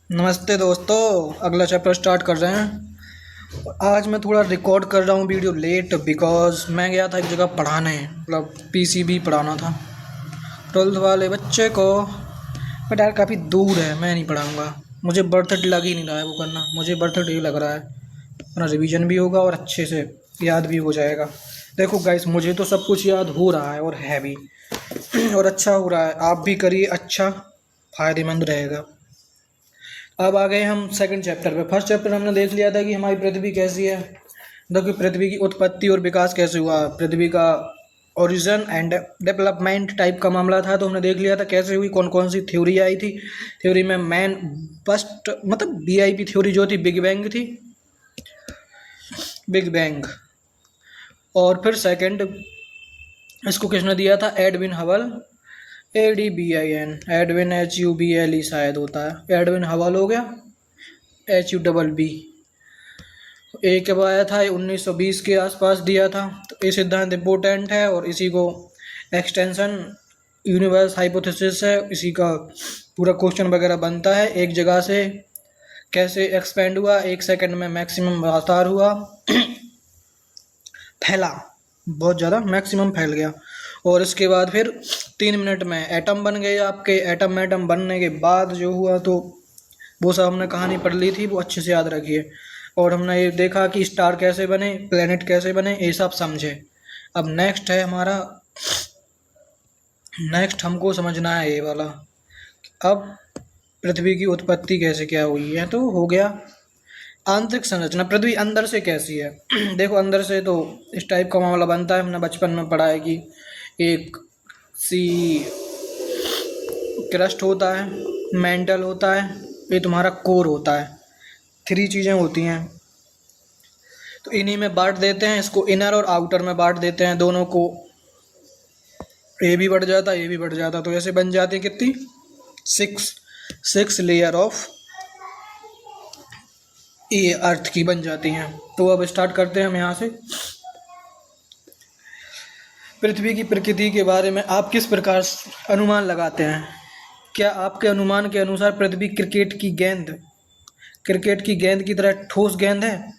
नमस्ते दोस्तों। अगला चैप्टर स्टार्ट कर रहे हैं। आज मैं थोड़ा रिकॉर्ड कर रहा हूँ वीडियो लेट बिकॉज मैं गया था एक जगह पढ़ाने, मतलब पीसीबी पढ़ाना था 12th वाले बच्चे को। बट यार काफ़ी दूर है, मैं नहीं पढ़ाऊँगा। मुझे बर्थडे लग ही नहीं रहा है वो करना। मुझे बर्थडे लग रहा है, अपना रिवीजन भी होगा और अच्छे से याद भी हो जाएगा। देखो गाइस, मुझे तो सब कुछ याद हो रहा है और है भी और अच्छा हो रहा है। आप भी करिए, अच्छा फ़ायदेमंद रहेगा। अब आ गए हम सेकंड चैप्टर पे। फर्स्ट चैप्टर हमने देख लिया था कि हमारी पृथ्वी कैसी है, मतलब कि पृथ्वी की उत्पत्ति और विकास कैसे हुआ, पृथ्वी का ओरिजिन एंड डेवलपमेंट टाइप का मामला था। तो हमने देख लिया था कैसे हुई, कौन कौन सी थ्योरी आई थी। थ्योरी में मैन फर्स्ट मतलब बीआईपी थ्योरी जो थी, बिग बैंग थी, बिग बैंग। और फिर सेकंड इसको किसने दिया था, Edwin Hubble, ADBIN, Edwin HUBLE शायद होता है, एडविन हबल हो गया, HUBB। ए कब आया था, ये 1920 के आसपास दिया था। तो ये सिद्धांत इम्पोर्टेंट है और इसी को एक्सटेंशन यूनिवर्स हाइपोथेसिस है, इसी का पूरा क्वेश्चन वगैरह बनता है। एक जगह से कैसे एक्सपेंड हुआ, 1 सेकंड में मैक्सिमम रफ्तार हुआ, फैला बहुत ज़्यादा, मैक्सिमम फैल गया। और इसके बाद फिर 3 मिनट में एटम बन गए आपके। एटम बनने के बाद जो हुआ, तो वो सब हमने कहानी पढ़ ली थी, वो अच्छे से याद रखिए। और हमने ये देखा कि स्टार कैसे बने, प्लेनेट कैसे बने, ये सब समझे। अब नेक्स्ट है हमारा, नेक्स्ट हमको समझना है ये वाला। अब पृथ्वी की उत्पत्ति कैसे क्या हुई है, तो हो गया आंतरिक संरचना। पृथ्वी अंदर से कैसी है देखो, अंदर से तो इस टाइप का मामला बनता है। हमने बचपन में पढ़ा है कि एक सी क्रस्ट होता है, मेंटल होता है, ये तुम्हारा कोर होता है। 3 चीज़ें होती हैं, तो इन्हीं में बांट देते हैं इसको, इनर और आउटर में बांट देते हैं दोनों को। ये भी बढ़ जाता, ये भी बढ़ जाता, तो ऐसे बन जाती कितनी, 6 लेयर ऑफ ये अर्थ की बन जाती हैं। तो अब स्टार्ट करते हैं हम यहाँ से। पृथ्वी की प्रकृति के बारे में आप किस प्रकार अनुमान लगाते हैं? क्या आपके अनुमान के अनुसार पृथ्वी क्रिकेट की गेंद की तरह ठोस गेंद है,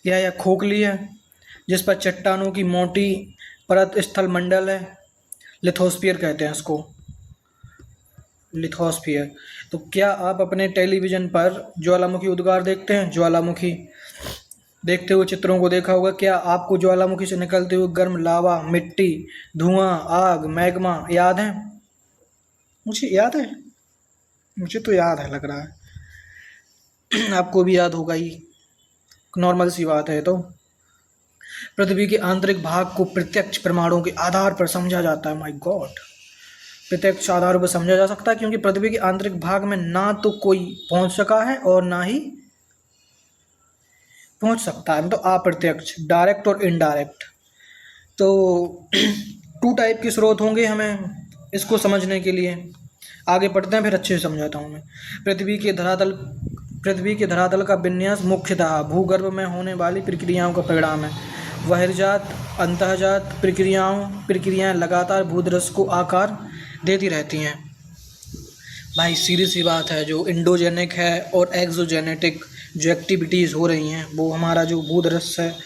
या खोखली है जिस पर चट्टानों की मोटी परत स्थल मंडल है? लिथोस्फीयर कहते हैं इसको, लिथोस्फीयर। तो क्या आप अपने टेलीविज़न पर ज्वालामुखी उद्गार देखते हैं? ज्वालामुखी देखते हुए चित्रों को देखा होगा। क्या आपको ज्वालामुखी से निकलते हुए गर्म लावा, मिट्टी, धुआं, आग, मैग्मा याद है? मुझे याद है, मुझे तो याद है लग रहा है आपको भी याद होगा ही, नॉर्मल सी बात है। तो पृथ्वी के आंतरिक भाग को प्रत्यक्ष प्रमाणों के आधार पर समझा जाता है। माय गॉड, प्रत्यक्ष आधार पर समझा जा सकता है, क्योंकि पृथ्वी के आंतरिक भाग में ना तो कोई पहुंच सका है और ना ही पहुंच सकता है, मतलब अप्रत्यक्ष, डायरेक्ट और इनडायरेक्ट। तो 2 टाइप के स्रोत होंगे हमें इसको समझने के लिए। आगे पढ़ते हैं, फिर अच्छे से समझाता हूँ मैं। पृथ्वी के धरातल का विन्यास मुख्यतः भूगर्भ में होने वाली प्रक्रियाओं का परिणाम है। बहिर्जात अंतःजात प्रक्रियाएं लगातार भूदृश्य को आकार देती रहती हैं। भाई सीधी सी बात है, जो इंडोजेनिक है और एक्सोजेनेटिक जो एक्टिविटीज़ हो रही हैं, वो हमारा जो भूदृश्य है,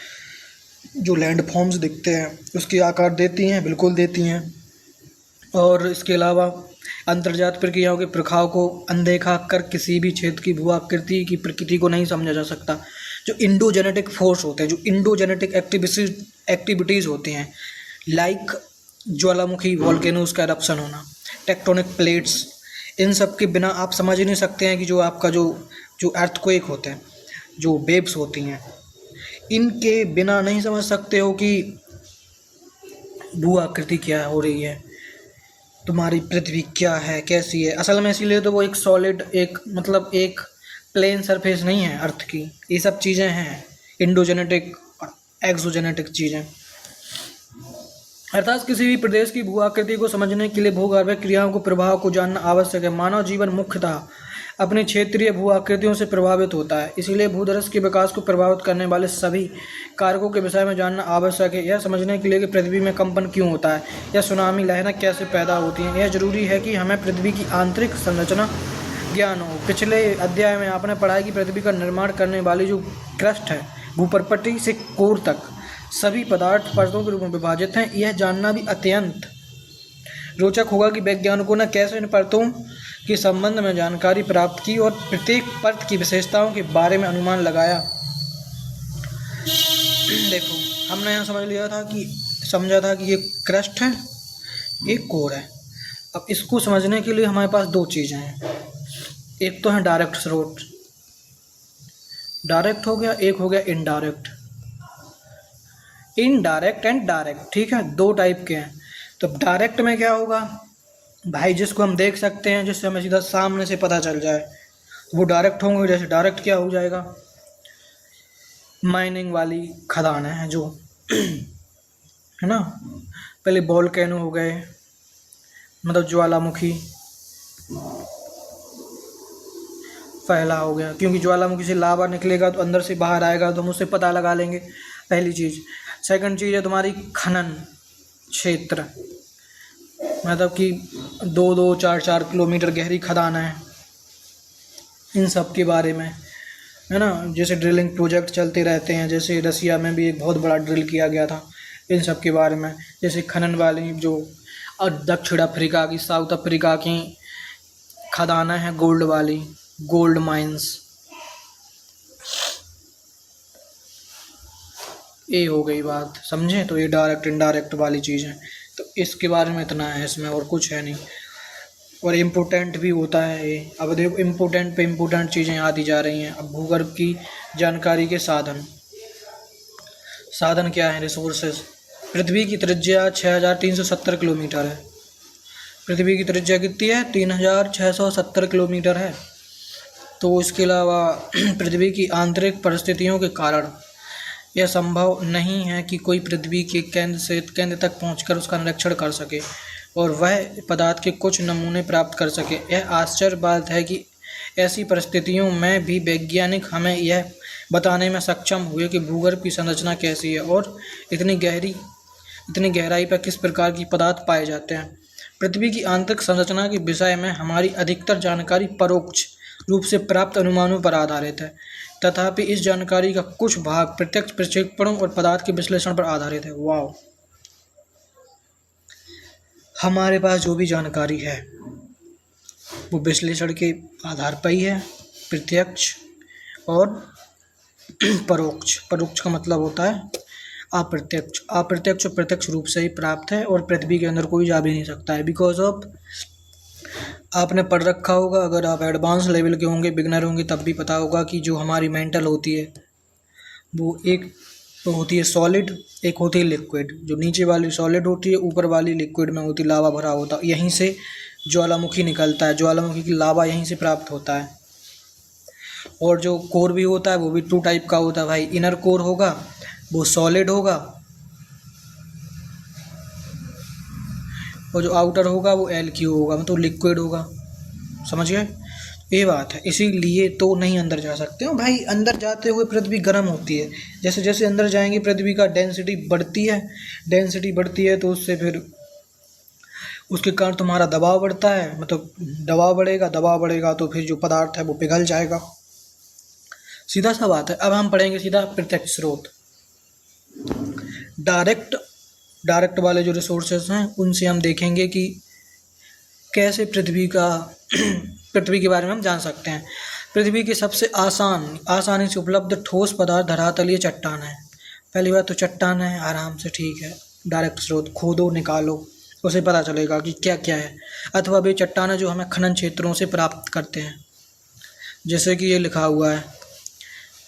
जो लैंड फॉर्म्स दिखते हैं, उसकी आकार देती हैं, बिल्कुल देती हैं। और इसके अलावा अंतर्जात प्रक्रियाओं के प्रभाव को अनदेखा कर किसी भी क्षेत्र की भू आकृति की प्रकृति को नहीं समझा जा सकता। जो इंडोजेनेटिक फोर्स होते हैं, जो इंडोजेनेटिक एक्टिविटीज़ होती हैं, लाइक ज्वालामुखी, वॉल्केनोज का एरप्शन होना, टेक्टोनिक प्लेट्स, इन सब के बिना आप समझ ही नहीं सकते हैं कि जो आपका जो अर्थक्वेक होते हैं, जो वेव्स होती हैं, इनके बिना नहीं समझ सकते हो कि भू आकृति क्या हो रही है, तुम्हारी पृथ्वी क्या है, कैसी है असल में। इसीलिए तो वो एक सॉलिड, एक मतलब एक प्लेन सरफेस नहीं है अर्थ की। ये सब चीज़ें हैं इंडोजेनेटिक और एक्सोजेनेटिक चीज़ें। अर्थात किसी भी प्रदेश की भू आकृति को समझने के लिए भूगर्भीय क्रियाओं को प्रभाव को जानना आवश्यक है। मानव जीवन मुख्यतः अपने क्षेत्रीय भू आकृतियों से प्रभावित होता है, इसलिए भूदृश्य के विकास को प्रभावित करने वाले सभी कारकों के विषय में जानना आवश्यक है। यह समझने के लिए कि पृथ्वी में कंपन क्यों होता है या सुनामी लहरें कैसे पैदा होती हैं, यह जरूरी है कि हमें पृथ्वी की आंतरिक संरचना ज्ञान हो। पिछले अध्याय में आपने पढ़ा है कि पृथ्वी का निर्माण करने वाली जो क्रस्ट है, भूपर्पटी से कोर तक सभी पदार्थ परतों के रूप में विभाजित हैं। यह जानना भी अत्यंत रोचक होगा कि वैज्ञानिकों ने कैसे इन परतों के संबंध में जानकारी प्राप्त की और प्रत्येक परत की विशेषताओं के बारे में अनुमान लगाया। देखो, हमने यहाँ समझा था कि ये क्रस्ट है, एक कोर है। अब इसको समझने के लिए हमारे पास दो चीज़ें हैं। एक तो है डायरेक्ट स्रोत, डायरेक्ट हो गया, एक हो गया इनडायरेक्ट। इनडायरेक्ट एंड डायरेक्ट, ठीक है, दो टाइप के हैं। तो डायरेक्ट में क्या होगा भाई, जिसको हम देख सकते हैं, जिससे हमें सीधा सामने से पता चल जाए, तो वो डायरेक्ट होंगे। जैसे डायरेक्ट क्या हो जाएगा, माइनिंग वाली खदानें हैं जो है ना, पहले वोल्केनो हो गए, मतलब ज्वालामुखी फैला हो गया, क्योंकि ज्वालामुखी से लावा निकलेगा तो अंदर से बाहर आएगा, तो हम उससे पता लगा लेंगे, पहली चीज़। सेकंड चीज़ है तुम्हारी खनन क्षेत्र, मतलब कि 2-2, 4-4 किलोमीटर गहरी खदान है, इन सब के बारे में, है ना। जैसे ड्रिलिंग प्रोजेक्ट चलते रहते हैं, जैसे रसिया में भी एक बहुत बड़ा ड्रिल किया गया था, इन सब के बारे में। जैसे खनन वाली जो दक्षिण अफ्रीका की, साउथ अफ्रीका की खदानें हैं, गोल्ड वाली, गोल्ड माइंस, ये हो गई बात, समझे। तो ये डायरेक्ट इनडायरेक्ट वाली चीज़ है, तो इसके बारे में इतना है, इसमें और कुछ है नहीं। और इम्पोर्टेंट भी होता है ये। अब देखो, इम्पोर्टेंट पे इम्पोर्टेंट चीज़ें आती जा रही हैं। अब भूगर्भ की जानकारी के साधन क्या है, रिसोर्सेज। पृथ्वी की त्रिज्या 6370 किलोमीटर है। पृथ्वी की त्रिज्या कितनी है, 3670 किलोमीटर है। तो इसके अलावा पृथ्वी की आंतरिक परिस्थितियों के कारण यह संभव नहीं है कि कोई पृथ्वी के केंद्र से केंद्र तक पहुंचकर उसका निरीक्षण कर सके और वह पदार्थ के कुछ नमूने प्राप्त कर सके। यह आश्चर्य बात है कि ऐसी परिस्थितियों में भी वैज्ञानिक हमें यह बताने में सक्षम हुए कि भूगर्भ की संरचना कैसी है और इतनी गहराई पर किस प्रकार की पदार्थ पाए जाते हैं। पृथ्वी की आंतरिक संरचना के विषय में हमारी अधिकतर जानकारी परोक्ष रूप से प्राप्त अनुमानों पर आधारित है, तथापि इस जानकारी का कुछ भाग प्रत्यक्ष प्रक्षेपणों और पदार्थ के विश्लेषण पर आधारित है। वाह, हमारे पास जो भी जानकारी है वो विश्लेषण के आधार पर ही है, प्रत्यक्ष और परोक्ष। परोक्ष का मतलब होता है अप्रत्यक्ष, अप्रत्यक्ष और प्रत्यक्ष रूप से ही प्राप्त है, और पृथ्वी के अंदर कोई जा भी नहीं सकता है। बिकॉज ऑफ, आपने पढ़ रखा होगा, अगर आप एडवांस लेवल के होंगे, बिगनर होंगे, तब भी पता होगा कि जो हमारी मेंटल होती है वो एक तो होती है सॉलिड, एक होती है लिक्विड। जो नीचे वाली सॉलिड होती है, ऊपर वाली लिक्विड में होती है, लावा भरा होता है। यहीं से ज्वालामुखी निकलता है, ज्वालामुखी की लावा यहीं से प्राप्त होता है। और जो कोर भी होता है वो भी 2 टाइप का होता है भाई। इनर कोर होगा वो सॉलिड होगा, और जो आउटर होगा वो LQ होगा, मतलब लिक्विड होगा। समझ गए, ये बात है। इसीलिए तो नहीं अंदर जा सकते हो भाई। अंदर जाते हुए पृथ्वी गर्म होती है, जैसे जैसे अंदर जाएंगे पृथ्वी का डेंसिटी बढ़ती है, तो उससे फिर उसके कारण तुम्हारा दबाव बढ़ता है, मतलब दबाव बढ़ेगा तो फिर जो पदार्थ है वो पिघल जाएगा। सीधा सा बात है। अब हम पढ़ेंगे सीधा प्रत्यक्ष स्रोत। डायरेक्ट वाले जो रिसोर्सेज हैं उनसे हम देखेंगे कि कैसे पृथ्वी के बारे में हम जान सकते हैं। पृथ्वी की सबसे आसानी से उपलब्ध ठोस पदार्थ धरातलीय चट्टान है। पहली बात तो चट्टान है, आराम से, ठीक है। डायरेक्ट स्रोत खोदो, निकालो, उसे पता चलेगा कि क्या क्या है। अथवा वे चट्टानें जो हमें खनन क्षेत्रों से प्राप्त करते हैं, जैसे कि ये लिखा हुआ है,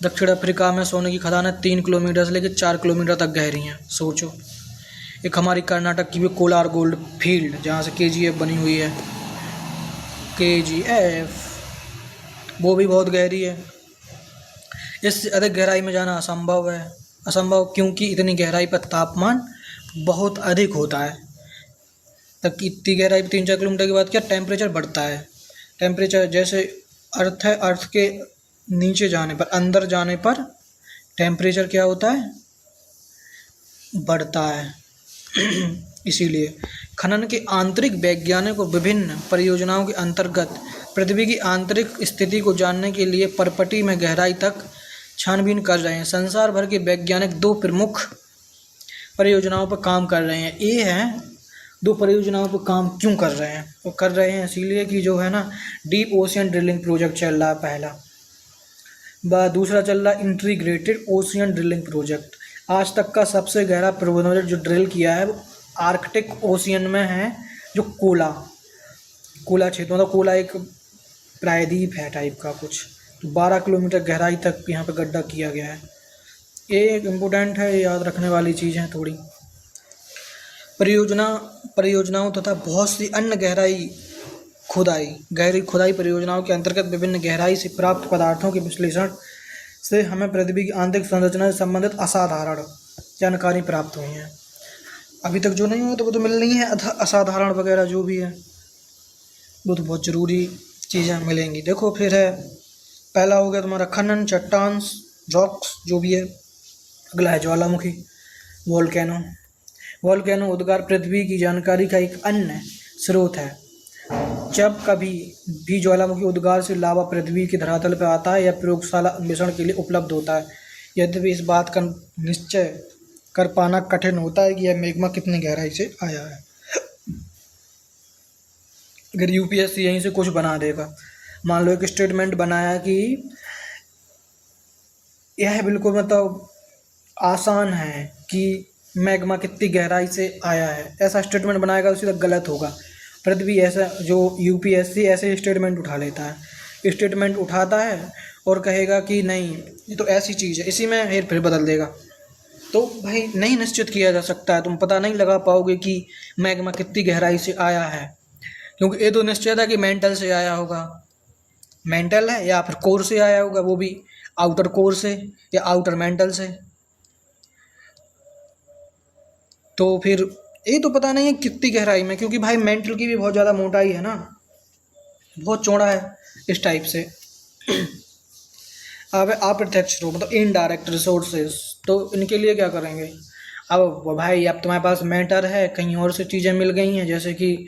दक्षिण अफ्रीका में सोने की खदानें 3 किलोमीटर से लेकर 4 किलोमीटर तक गहरी हैं। सोचो। एक हमारी कर्नाटक की भी कोलार गोल्ड फील्ड, जहाँ से KGF बनी हुई है, KGF, वो भी बहुत गहरी है। इससे अधिक गहराई में जाना असंभव क्योंकि इतनी गहराई पर तापमान बहुत अधिक होता है। तब कि इतनी गहराई पर 3-4 किलोमीटर के बाद क्या टेम्परेचर बढ़ता है। टेम्परेचर जैसे अर्थ है, अर्थ के नीचे जाने पर, अंदर जाने पर टेम्परेचर क्या होता है, बढ़ता है। इसीलिए खनन के आंतरिक वैज्ञानिक और विभिन्न परियोजनाओं के अंतर्गत पृथ्वी की आंतरिक स्थिति को जानने के लिए परपटी में गहराई तक छानबीन कर रहे हैं। संसार भर के वैज्ञानिक दो प्रमुख परियोजनाओं पर काम कर रहे हैं। ये है दो परियोजनाओं पर काम क्यों कर रहे हैं? वो कर रहे हैं इसीलिए कि जो है ना, डीप ओशियन ड्रिलिंग प्रोजेक्ट चल रहा है पहला, दूसरा चल रहा है इंटीग्रेटेड ओशियन ड्रिलिंग प्रोजेक्ट। आज तक का सबसे गहरा प्रोजेक्ट जो ड्रिल किया है वो आर्कटिक ओशियन में है, जो कोला क्षेत्र, मतलब कोला एक प्रायद्वीप है टाइप का कुछ, तो 12 किलोमीटर गहराई तक यहाँ पे गड्ढा किया गया है। ये एक इम्पोर्टेंट है, याद रखने वाली चीज़ है थोड़ी। परियोजनाओं तथा बहुत सी अन्य गहरी खुदाई परियोजनाओं के अंतर्गत विभिन्न गहराई से प्राप्त पदार्थों के विश्लेषण से हमें पृथ्वी की आंतरिक संरचना से संबंधित असाधारण जानकारी प्राप्त हुई है। अभी तक जो नहीं हुआ तो वो तो मिलनी है, असाधारण वगैरह जो भी है वो तो बहुत ज़रूरी चीज़ें मिलेंगी। देखो फिर है, पहला हो गया तुम्हारा खनन, चट्टान, रॉक्स जो भी है। अगला है ज्वालामुखी, वोल्केनो उद्गार पृथ्वी की जानकारी का एक अन्य स्रोत है। जब कभी भी ज्वालामुखी उद्गार से लावा पृथ्वी की धरातल पर आता है या प्रयोगशाला अन्वेषण के लिए उपलब्ध होता है, यद्यपि इस बात का निश्चय कर पाना कठिन होता है कि यह मैग्मा कितनी गहराई से आया है। अगर यूपीएससी यहीं से कुछ बना देगा, मान लो एक स्टेटमेंट बनाया कि यह बिल्कुल मतलब आसान है कि मैग्मा कितनी गहराई से आया है, ऐसा स्टेटमेंट बनाएगा तो सीधा गलत होगा। पृथ्वी ऐसा, जो यूपीएससी ऐसे स्टेटमेंट उठा लेता है, स्टेटमेंट उठाता है और कहेगा कि नहीं ये तो ऐसी चीज़ है, इसी में हेर फेर बदल देगा। तो भाई नहीं निश्चित किया जा सकता है, तुम पता नहीं लगा पाओगे कि मैग्मा कितनी गहराई से आया है, क्योंकि ये तो निश्चित है कि मेंटल से आया होगा, मेंटल है, या फिर कोर से आया होगा, वो भी आउटर कोर से या आउटर मेंटल से। तो फिर ये तो पता नहीं है कितनी गहराई में, क्योंकि भाई मेंटल की भी बहुत ज़्यादा मोटाई है ना, बहुत चौड़ा है इस टाइप से। अब अप्रत्यक्ष स्रोत मतलब इनडायरेक्ट रिसोर्सेज, तो इनके लिए क्या करेंगे? अब भाई अब तुम्हारे पास मैटर है, कहीं और से चीज़ें मिल गई हैं, जैसे कि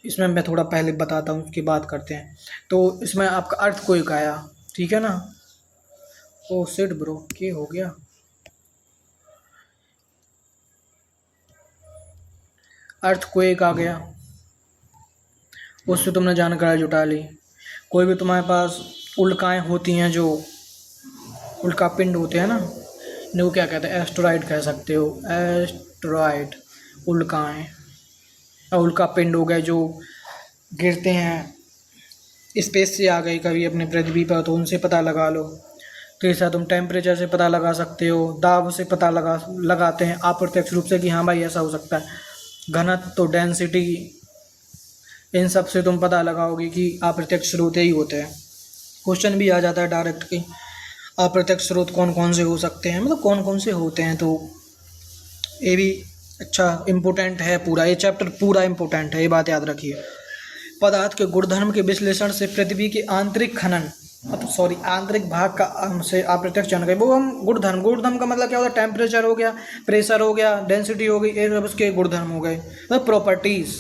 इसमें मैं थोड़ा पहले बताता हूँ, उसकी बात करते हैं। तो इसमें आपका अर्थक्वेक आया, ठीक है ना। ओ शिट ब्रो, क्या हो गया? अर्थक्वेक आ गया, उससे तुमने जानकारी जुटा ली। कोई भी तुम्हारे पास उल्काएँ होती हैं, जो उल्का पिंड होते हैं ना, इनको क्या कहते हैं? एस्टेरॉइड कह सकते हो, एस्टेरॉइड, उल्काएँ और उल्का पिंड हो गए जो गिरते हैं, स्पेस से आ गई कभी अपने पृथ्वी पर, तो उनसे पता लगा लो। तो ऐसा तुम टेम्परेचर से पता लगा सकते हो, दाब से पता लगाते हैं अप्रत्यक्ष रूप से कि हाँ भाई ऐसा हो सकता है। घनत्व तो डेंसिटी, इन सब से तुम पता लगाओगे कि अप्रत्यक्ष स्रोत ही होते हैं। क्वेश्चन भी आ जाता है डायरेक्ट कि अप्रत्यक्ष स्रोत कौन कौन से हो सकते हैं, मतलब कौन कौन से होते हैं। तो ये भी अच्छा इम्पोर्टेंट है, पूरा ये चैप्टर पूरा इम्पोर्टेंट है, ये बात याद रखिए। पदार्थ के गुणधर्म के विश्लेषण से पृथ्वी के आंतरिक आंतरिक भाग का से अप्रत्यक्ष जानकारी, वो हम गुणधर्म का मतलब क्या होता है? टेम्परेचर हो गया, प्रेशर हो गया, डेंसिटी हो गई, ये सब उसके गुणधर्म हो गए, मतलब प्रॉपर्टीज।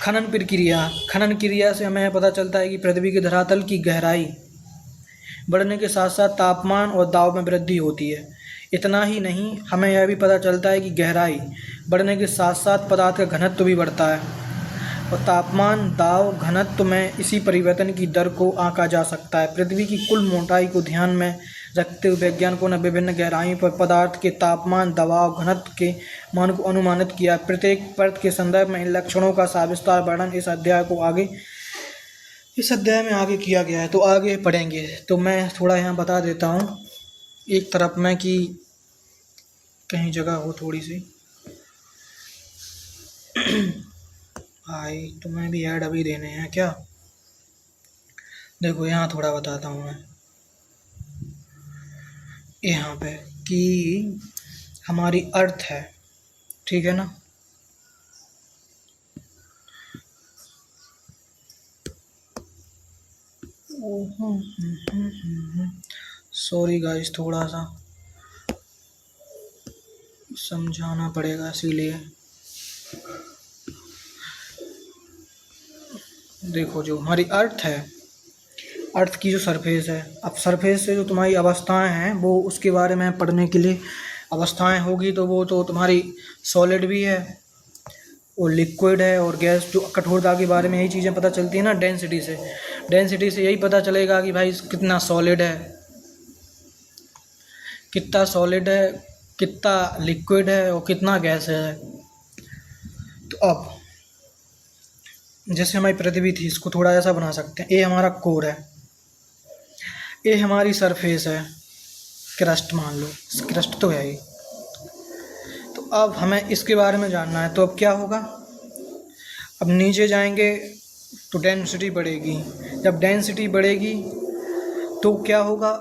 खनन क्रिया से हमें पता चलता है कि पृथ्वी के धरातल की गहराई बढ़ने के साथ साथ तापमान और दाब में वृद्धि होती है। इतना ही नहीं, हमें यह भी पता चलता है कि गहराई बढ़ने के साथ साथ पदार्थ का घनत्व भी बढ़ता है, और तापमान, दाब, घनत्व में इसी परिवर्तन की दर को आंका जा सकता है। पृथ्वी की कुल मोटाई को ध्यान में रखते हुए वैज्ञानिकों ने विभिन्न गहराइयों पर पदार्थ के तापमान, दबाव, घनत्व के मान को अनुमानित किया। प्रत्येक परत के संदर्भ में इन लक्षणों का सविस्तार वर्णन इस अध्याय में आगे किया गया है, तो आगे पढ़ेंगे। तो मैं थोड़ा यहाँ बता देता हूँ एक तरफ में कि कहीं जगह हो थोड़ी सी। भाई तुम्हें भी ऐड अभी देने हैं क्या? देखो यहाँ थोड़ा बताता हूँ मैं यहाँ पे कि हमारी अर्थ है, ठीक है ना। सॉरी गाइस, थोड़ा सा समझाना पड़ेगा इसीलिए। देखो जो हमारी अर्थ है, अर्थ की जो सरफेस है, अब सरफेस से जो तुम्हारी अवस्थाएं हैं वो उसके बारे में पढ़ने के लिए अवस्थाएं होगी, तो वो तो तुम्हारी सॉलिड भी है और लिक्विड है और गैस। जो कठोरता के बारे में यही चीज़ें पता चलती है ना डेंसिटी से। डेंसिटी से यही पता चलेगा कि भाई कितना सॉलिड है, कितना सॉलिड है, कितना लिक्विड है और कितना गैस है। तो अब जैसे हमारी पृथ्वी थी, इसको थोड़ा ऐसा बना सकते हैं। ये हमारा कोर है, ये हमारी सरफेस है, क्रस्ट मान लो, क्रस्ट तो है ही। तो अब हमें इसके बारे में जानना है, तो अब क्या होगा, अब नीचे जाएंगे तो डेंसिटी बढ़ेगी। जब डेंसिटी बढ़ेगी तो क्या होगा,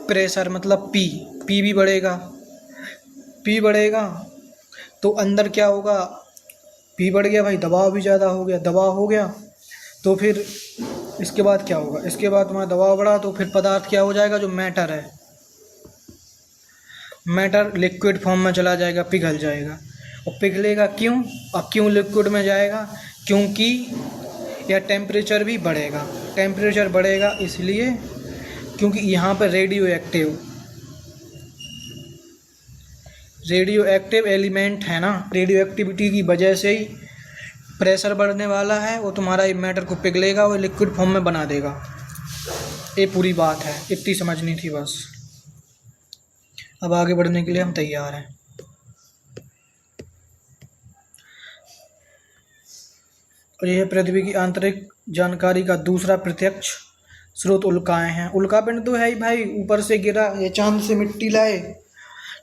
प्रेशर मतलब पी भी बढ़ेगा। पी बढ़ेगा तो अंदर क्या होगा, पी बढ़ गया भाई, दबाव भी ज़्यादा हो गया। दबाव हो गया तो फिर इसके बाद क्या होगा, इसके बाद तुम्हारा दबाव बढ़ा तो फिर पदार्थ क्या हो जाएगा, जो मैटर है, मैटर लिक्विड फॉर्म में चला जाएगा, पिघल जाएगा। और पिघलेगा क्यों, अब क्यों लिक्विड में जाएगा, क्योंकि यह टेम्परेचर भी बढ़ेगा। टेम्परेचर बढ़ेगा इसलिए क्योंकि यहाँ पर रेडियो एक्टिव एलिमेंट है ना, रेडियो एक्टिविटी की वजह से ही प्रेशर बढ़ने वाला है। वो तुम्हारा ये मैटर को पिघलेगा और लिक्विड फॉर्म में बना देगा। ये पूरी बात है, इतनी समझनी थी बस। अब आगे बढ़ने के लिए हम तैयार हैं। और यह पृथ्वी की आंतरिक जानकारी का दूसरा प्रत्यक्ष स्रोत उल्काएं हैं। उल्कापिंड तो है ही भाई, ऊपर से गिरा, ये चांद से मिट्टी लाए,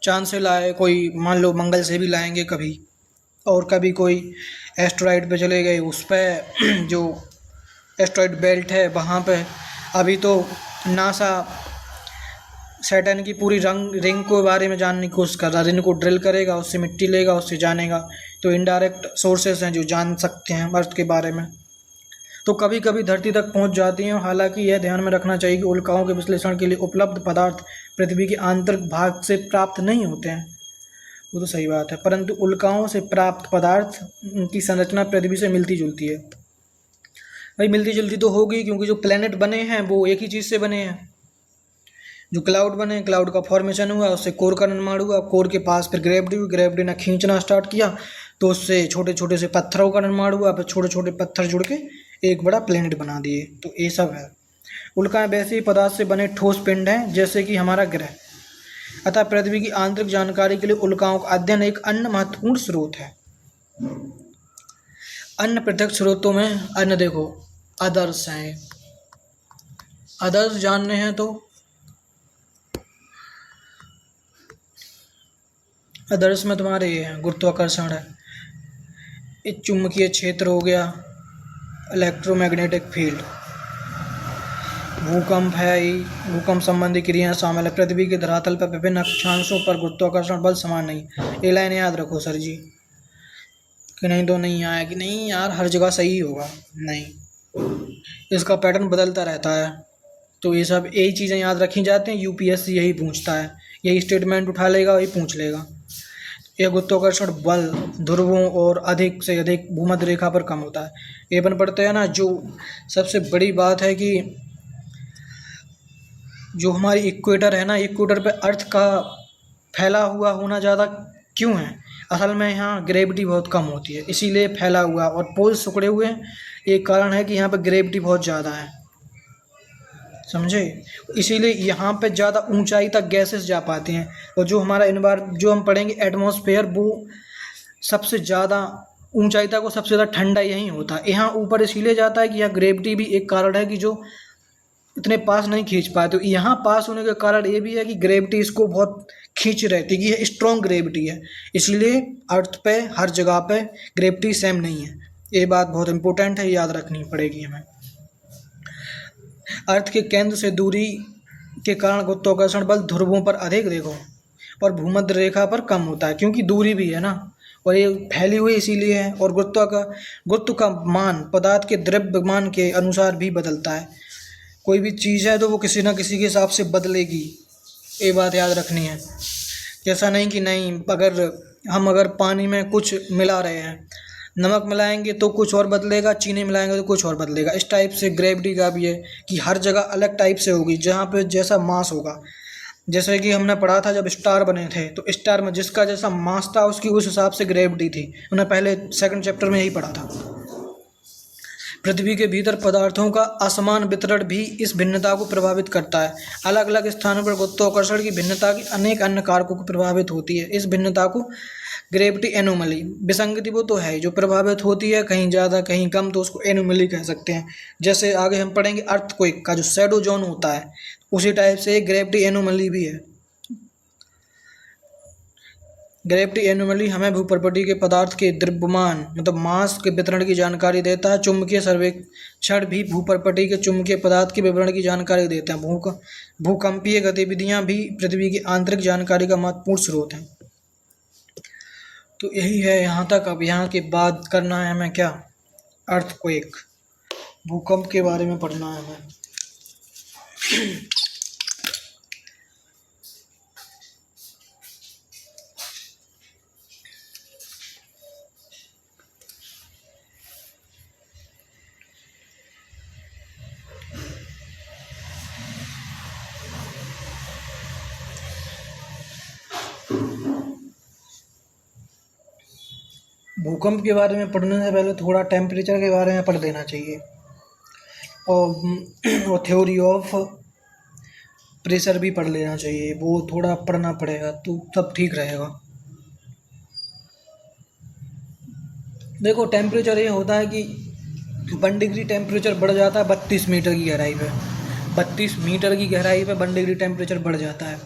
चांद से लाए, कोई मान लो मंगल से भी लाएंगे कभी, और कभी कोई एस्ट्रॉइड पे चले गए, उस पर जो एस्ट्रॉइड बेल्ट है वहाँ पे। अभी तो नासा सैटर्न की पूरी रिंग के बारे में जानने की कोशिश कर रहा है। रिंग को ड्रिल करेगा, उससे मिट्टी लेगा, उससे जानेगा। तो इनडायरेक्ट सोर्सेस हैं जो जान सकते हैं अर्थ के बारे में। तो कभी कभी धरती तक पहुंच जाती हैं। हालांकि यह ध्यान में रखना चाहिए कि उल्काओं के विश्लेषण के लिए उपलब्ध पदार्थ पृथ्वी के आंतरिक भाग से प्राप्त नहीं होते हैं, वो तो सही बात है, परंतु उल्काओं से प्राप्त पदार्थ की संरचना पृथ्वी से मिलती जुलती है। भाई मिलती जुलती तो होगी, क्योंकि जो प्लैनेट बने हैं वो एक ही चीज़ से बने हैं। जो क्लाउड बने, क्लाउड का फॉर्मेशन हुआ, उससे कोर का निर्माण हुआ, कोर के पास फिर ग्रेविटी हुई, ग्रेविटी ने खींचना स्टार्ट किया तो उससे छोटे छोटे से पत्थरों का निर्माण हुआ, फिर छोटे छोटे पत्थर जुड़ के एक बड़ा प्लेनेट बना दिए। तो ये सब है। उल्काएं वैसे ही पदार्थ से बने ठोस पिंड हैं जैसे कि हमारा ग्रह। अतः पृथ्वी की आंतरिक जानकारी के लिए उल्काओं का अध्ययन एक अन्य महत्वपूर्ण स्रोत है। अन्य प्रत्यक्ष स्रोतों में अन्य देखो अदर्स हैं। अदर्स जानने हैं तो अदर्स में तुम्हारे ये हैं, गुरुत्वाकर्षण है, एक चुंबकीय क्षेत्र हो गया, इलेक्ट्रोमैग्नेटिक फील्ड, भूकंप है, भूकंप संबंधी क्रियाएं शामिल है। पृथ्वी के धरातल पर विभिन्न अक्षांशों पर गुरुत्वाकर्षण बल समान नहीं। ये लाइन याद रखो सर जी, कि नहीं तो नहीं आया कि नहीं यार हर जगह सही होगा, नहीं, इसका पैटर्न बदलता रहता है। तो ये सब यही चीज़ें याद रखी जाती हैं। यूपीएससी यही पूछता है, यही स्टेटमेंट उठा लेगा, वही पूछ लेगा। यह गुरुत्वाकर्षण बल ध्रुवों और अधिक से अधिक भूमध्य रेखा पर कम होता है। ये अपन पढ़ते हैं ना। जो सबसे बड़ी बात है कि जो हमारी इक्वेटर है ना, इक्वेटर पे अर्थ का फैला हुआ होना ज़्यादा क्यों है, असल में यहाँ ग्रेविटी बहुत कम होती है इसीलिए फैला हुआ, और पोल्स सिकुड़े हुए हैं। एक कारण है कि यहाँ पे ग्रेविटी बहुत ज़्यादा है, समझे, इसीलिए यहाँ पे ज़्यादा ऊंचाई तक गैसेस जा पाती हैं। और जो हमारा जो हम पढ़ेंगे एटमॉस्फेयर, वो सबसे ज़्यादा ऊंचाई तक वो सबसे ज़्यादा ठंडा यहीं होता है। यहाँ ऊपर इसीलिए जाता है कि यहाँ ग्रेविटी भी एक कारण है कि जो इतने पास नहीं खींच पाए। तो यहाँ पास होने का कारण ये भी है कि ग्रेविटी इसको बहुत खींच रहती है, कि ये स्ट्रॉन्ग ग्रेविटी है, इसलिए अर्थ पे हर जगह पे ग्रेविटी सेम नहीं है। ये बात बहुत इंपॉर्टेंट है, याद रखनी पड़ेगी हमें। अर्थ के केंद्र से दूरी के कारण गुरुत्वाकर्षण बल ध्रुवों पर अधिक देखो और भूमध्य रेखा पर कम होता है, क्योंकि दूरी भी है ना, और ये फैली हुई इसीलिए है। और गुरुत्व का मान पदार्थ के द्रव्यमान के अनुसार भी बदलता है। कोई भी चीज़ है तो वो किसी न किसी के हिसाब से बदलेगी, ये बात याद रखनी है। ऐसा नहीं कि नहीं, अगर पानी में कुछ मिला रहे हैं, नमक मिलाएंगे तो कुछ और बदलेगा, चीनी मिलाएंगे तो कुछ और बदलेगा। इस टाइप से ग्रेविटी का भी है कि हर जगह अलग टाइप से होगी, जहाँ पे जैसा मास होगा। जैसे कि हमने पढ़ा था जब स्टार बने थे, तो स्टार में जिसका जैसा मास था उसकी उस हिसाब से ग्रेविटी थी। हमने पहले सेकंड चैप्टर में यही पढ़ा था। पृथ्वी के भीतर पदार्थों का असमान वितरण भी इस भिन्नता को प्रभावित करता है। अलग अलग स्थानों पर गुरुत्वाकर्षण की भिन्नता की अनेक अन्य कारकों को प्रभावित होती है। इस भिन्नता को ग्रेविटी एनोमली, विसंगति वो तो है जो प्रभावित होती है, कहीं ज़्यादा कहीं कम, तो उसको एनोमली कह सकते हैं। जैसे आगे हम पढ़ेंगे अर्थक्वेक का जो शैडो जोन होता है, उसी टाइप से ग्रेविटी एनोमली भी है। ग्रेविटी एनोमली हमें भूप्रपटी के पदार्थ के द्रव्यमान मतलब मास के वितरण की जानकारी देता है। चुंबकीय सर्वेक्षण भी भूप्रपटी के चुंबकीय पदार्थ के विवरण की जानकारी देते हैं। भूकंपीय गतिविधियां भी पृथ्वी की आंतरिक जानकारी का महत्वपूर्ण स्रोत हैं। तो यही है यहाँ तक। अब यहाँ के बाद करना है हमें क्या, अर्थक्वेक, भूकंप के बारे में पढ़ना है हमें। भूकंप के बारे में पढ़ने से पहले थोड़ा टेम्परेचर के बारे में पढ़ देना चाहिए, और थ्योरी ऑफ प्रेशर भी पढ़ लेना चाहिए। वो थोड़ा पढ़ना पड़ेगा तो सब ठीक रहेगा। देखो टेम्परेचर ये होता है कि 1 डिग्री टेम्परेचर बढ़ जाता है 32 मीटर की गहराई पे। 32 मीटर की गहराई पे 1 डिग्री टेम्परेचर बढ़ जाता है।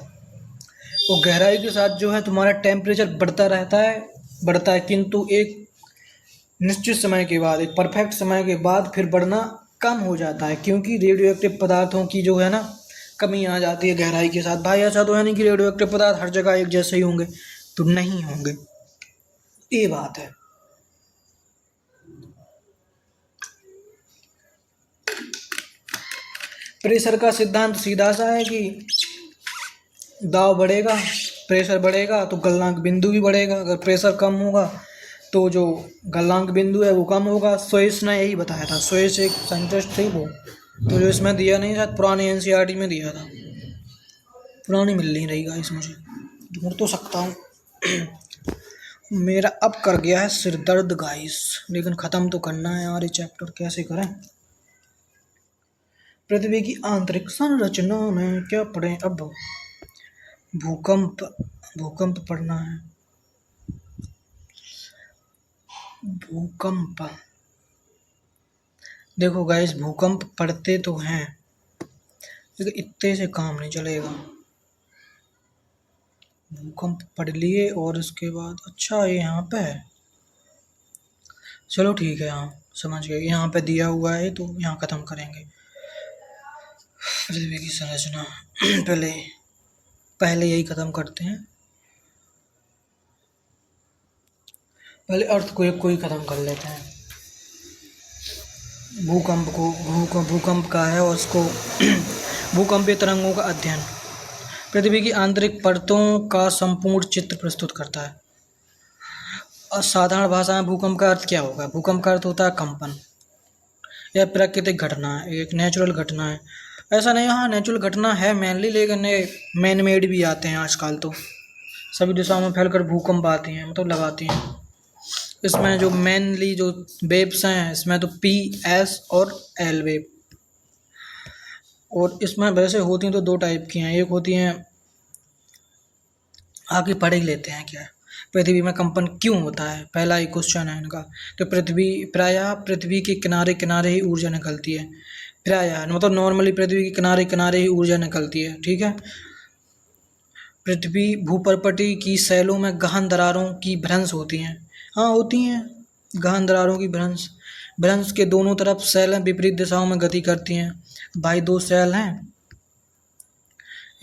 वो गहराई के साथ जो है तुम्हारा टेम्परेचर बढ़ता है, किंतु एक निश्चित समय के बाद, एक परफेक्ट समय के बाद फिर बढ़ना कम हो जाता है, क्योंकि रेडियो एक्टिव पदार्थों की जो है ना कमी आ जाती है गहराई के साथ। भाई ऐसा तो है नहीं कि रेडियो एक्टिव पदार्थ हर जगह एक जैसे ही होंगे, तो नहीं होंगे, ये बात है। प्रेशर का सिद्धांत सीधा सा है कि दाब बढ़ेगा, प्रेशर बढ़ेगा तो गलनांक बिंदु भी बढ़ेगा। अगर प्रेशर कम होगा तो जो गलनांक बिंदु है वो कम होगा। स्वेस ने यही बताया था, स्वेस एक साइंटिस्ट थे वो, तो जो इसमें दिया नहीं था, पुरानी एनसीईआरटी में दिया था। पुरानी मिल नहीं रही गाइस, मुझे ढूंढ तो सकता हूँ। मेरा अब कर गया है सिर दर्द गाइस, लेकिन ख़त्म तो करना है यार ये चैप्टर, कैसे करें। पृथ्वी की आंतरिक संरचना में क्या पढ़ें अब, भूकंप पढ़ना है। भूकंप देखो गाइस, भूकंप पढ़ते तो हैं लेकिन इतने से काम नहीं चलेगा। भूकंप पढ़ लिए और इसके बाद अच्छा ये यहाँ पे है, चलो ठीक है, यहाँ समझ गए, यहाँ पे दिया हुआ है तो यहाँ ख़त्म करेंगे। पृथ्वी की संरचना पहले यही ख़त्म करते हैं। पहले अर्थक्वेक ही ख़त्म कर लेते हैं। भूकंप का है और उसको भूकंपीय तरंगों का अध्ययन पृथ्वी की आंतरिक परतों का संपूर्ण चित्र प्रस्तुत करता है। और साधारण भाषा में भूकंप का अर्थ क्या होगा? भूकंप का अर्थ होता है कंपन। यह प्राकृतिक घटना है, एक नेचुरल घटना है। ऐसा नहीं, हाँ नेचुरल घटना है मेनली, लेकिन मैन मेड भी आते हैं आजकल, तो सभी दिशाओं में फैलकर भूकंप आती हैं, मतलब लगाती हैं। इसमें जो मेनली जो वेव्स हैं, इसमें तो पी, एस और एल वेव, और इसमें वैसे होती हैं तो 2 टाइप की हैं। एक होती हैं, आगे पढ़ ही लेते हैं क्या, पृथ्वी में कंपन क्यों होता है, पहला ही क्वेश्चन है इनका। तो प्रायः पृथ्वी के किनारे किनारे ही ऊर्जा निकलती है। प्रायः मतलब नॉर्मली पृथ्वी के किनारे किनारे ही ऊर्जा निकलती है, ठीक है। पृथ्वी भूपर्पटी की शैलों में गहन दरारों की भ्रंश होती हैं। हाँ होती हैं गहन दरारों की भ्रंश के दोनों तरफ शैलें विपरीत दिशाओं में गति करती हैं। भाई 2 शैल हैं,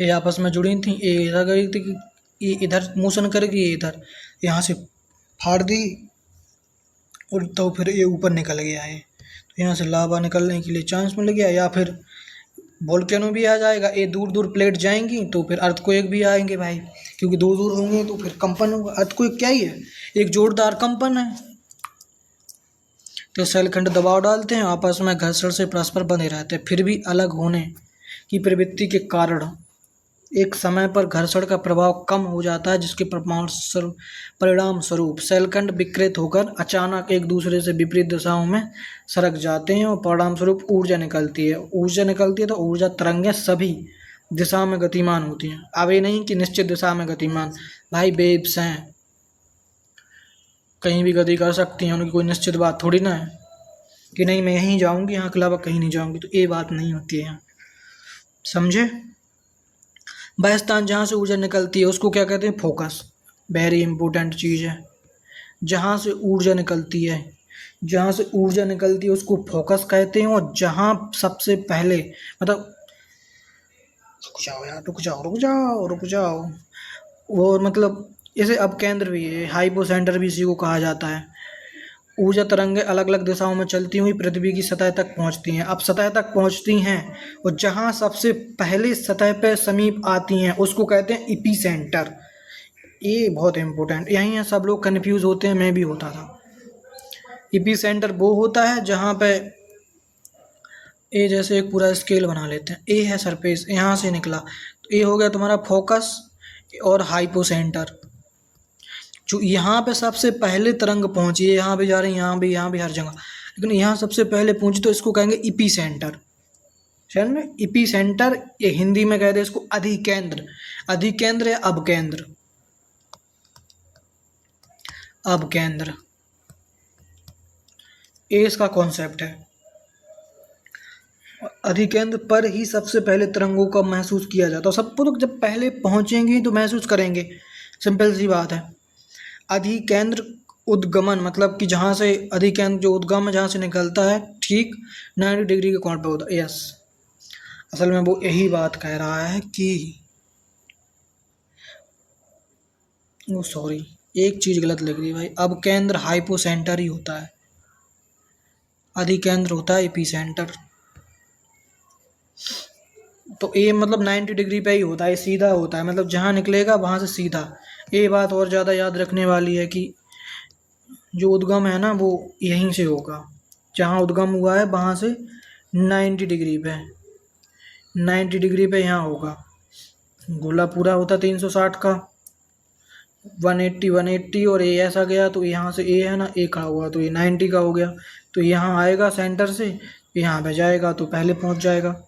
ये आपस में जुड़ी थी, ये इधर गई थी, ये इधर मोशन करेगी, ये इधर, यहाँ से फाड़ दी और तो फिर ये ऊपर निकल गया है, तो यहाँ से लावा निकलने के लिए चांस मिल गया, या फिर वोल्केनो भी आ जाएगा, ये दूर दूर प्लेट जाएंगी तो फिर अर्थक्वेक भी आएंगे भाई, क्योंकि दूर दूर होंगे तो फिर कंपन होगा। अर्थक्वेक क्या ही है, एक जोरदार कंपन है। तो शैलखंड दबाव डालते हैं, आपस में घर्षण से परस्पर बंधे रहते हैं, फिर भी अलग होने की प्रवृत्ति के कारण एक समय पर घर्षण का प्रभाव कम हो जाता है, जिसके परिणाम स्वरूप शैलखंड विकृत होकर अचानक एक दूसरे से विपरीत दिशाओं में सरक जाते हैं और परिणाम स्वरूप ऊर्जा निकलती है। ऊर्जा निकलती है तो ऊर्जा तरंगें सभी दिशा में गतिमान होती हैं। अब ये नहीं कि निश्चित दिशा में गतिमान, भाई वेव्स हैं, कहीं भी गति कर सकती हैं, उनकी कोई निश्चित बात थोड़ी ना है कि नहीं मैं यहीं जाऊंगी, यहाँ के अलावा कहीं नहीं जाऊंगी, तो ये बात नहीं होती है यहाँ, समझे। वह स्थान जहाँ से ऊर्जा निकलती है उसको क्या कहते हैं, फोकस। वेरी इंपॉर्टेंट चीज़ है। जहाँ से ऊर्जा निकलती है, जहाँ से ऊर्जा निकलती है उसको फोकस कहते हैं। और जहाँ सबसे पहले मतलब रुक जाओ यार, रुक जाओ रुक जाओ रुक जाओ, वो मतलब इसे अपकेंद्र भी है, हाइपोसेंटर भी इसी को कहा जाता है। ऊर्जा तरंगें अलग अलग दिशाओं में चलती हुई पृथ्वी की सतह तक पहुंचती हैं। अब सतह तक पहुंचती हैं और जहां सबसे पहले सतह पे समीप आती हैं उसको कहते हैं एपिसेंटर। ये बहुत इंपॉर्टेंट, यहीं है सब लोग कंफ्यूज होते हैं, मैं भी होता था। एपिसेंटर वो होता है जहां पे ए जैसे एक पूरा स्केल बना लेते हैं, ए है सरफेस, यहाँ से निकला तो ए हो गया तुम्हारा फोकस और हाइपोसेंटर। जो यहाँ पे सबसे पहले तरंग पहुंची है, यहाँ भी जा रही है, यहाँ भी हर जगह, लेकिन यहाँ सबसे पहले पहुंची तो इसको कहेंगे इपी सेंटर। समझ में, इपी सेंटर, ये हिंदी में कहते हैं इसको अधिकेंद्र। अधिकेंद्र या अपकेंद्र, अपकेंद्र, ये इसका कॉन्सेप्ट है। अधिकेंद्र पर ही सबसे पहले तरंगों का महसूस किया जाता है। सबको तो जब पहले पहुंचेंगे तो महसूस करेंगे, सिंपल सी बात है। अधिकेंद्र उद्गमन मतलब कि जहाँ से अधिकेंद्र जो उद्गम है जहाँ से निकलता है ठीक 90 डिग्री के कोण पे होता है। यस, असल में वो यही बात कह रहा है कि वो सॉरी एक चीज़ गलत लिख दी भाई, अब केंद्र हाइपोसेंटर ही होता है, अधिकेंद्र होता है एपिसेंटर। तो ये मतलब 90 डिग्री पे ही होता है, सीधा होता है, मतलब जहाँ निकलेगा वहाँ से सीधा। ये बात और ज़्यादा याद रखने वाली है कि जो उद्गम है ना वो यहीं से होगा, जहाँ उद्गम हुआ है वहाँ से 90 डिग्री पे, 90 डिग्री पे यहाँ होगा। गोला पूरा होता 360 का, 180 और ए ऐसा गया तो यहाँ से ए है ना, ए खड़ा हुआ तो ये 90 का हो गया, तो यहाँ आएगा सेंटर से यहाँ पे जाएगा तो पहले पहुँच जाएगा।